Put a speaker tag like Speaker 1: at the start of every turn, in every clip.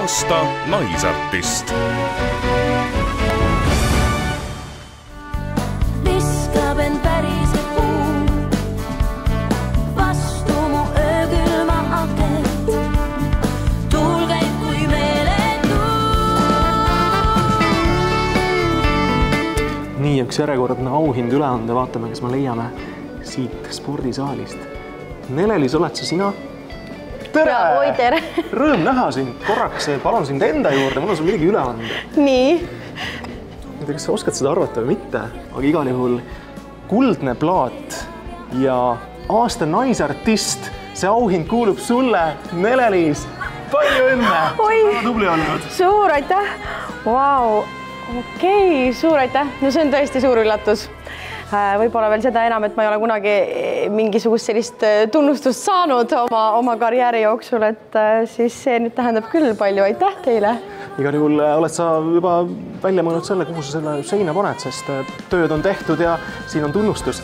Speaker 1: aasta naisartist.
Speaker 2: Viskab end päris kuu vastu mu öökülma akent. Tuul käib kui meeletu.
Speaker 3: Nii üks järjekordne auhind üle anda, vaatame, kes me leiame siit spordisaalist. Nelelis, oled sa sina? Tere!
Speaker 4: Oi, tere!
Speaker 3: Rõõm näha sind. Korraks palun sind enda juurde, mul on sul midagi üle anda.
Speaker 4: Nii.
Speaker 3: Ma tea, kas sa oskad seda arvata või mitte, aga igal juhul kuldne plaat ja aasta naisartist. See auhind kuulub sulle, Nelelis. Palju õnne!
Speaker 4: Oi!
Speaker 3: Tubli olnud.
Speaker 4: Suur aitäh! Vau! Okei, suur aitäh! No see on tõesti suur üllatus. Võib-olla veel seda enam, et ma ei ole kunagi mingisugust sellist tunnustust saanud oma karjääri jooksul, et siis see nüüd tähendab küll palju. Aitäh teile!
Speaker 3: Igal juhul oled sa juba välja mõelnud selle, kuhu sa selle seina paned, sest tööd on tehtud ja siin on tunnustus.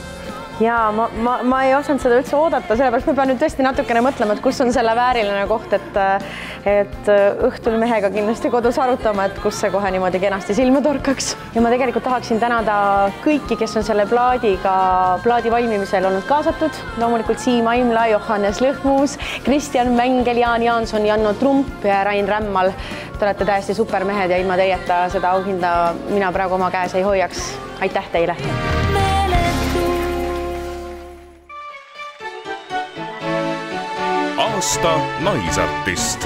Speaker 4: Jaa, ma ei osanud seda üldse oodata, sellepärast ma pean nüüd tõesti natukene mõtlema, et kus on selle vääriline koht, et õhtul mehega kindlasti kodus arutama, et kus see kohe niimoodi kenasti silma torkaks. Ja ma tegelikult tahaksin tänada kõiki, kes on selle plaadi valmimisel olnud kaasatud. Loomulikult Siim Aimla, Johannes Lõhmus, Kristjan Mängel, Jaan Jaanson, Janno Trump ja Rain Rämmal. Te olete täiesti supermehed ja ilma teieta seda auhinda mina praegu oma käes ei hoiaks. Aitäh teile!
Speaker 1: Aasta naisartist.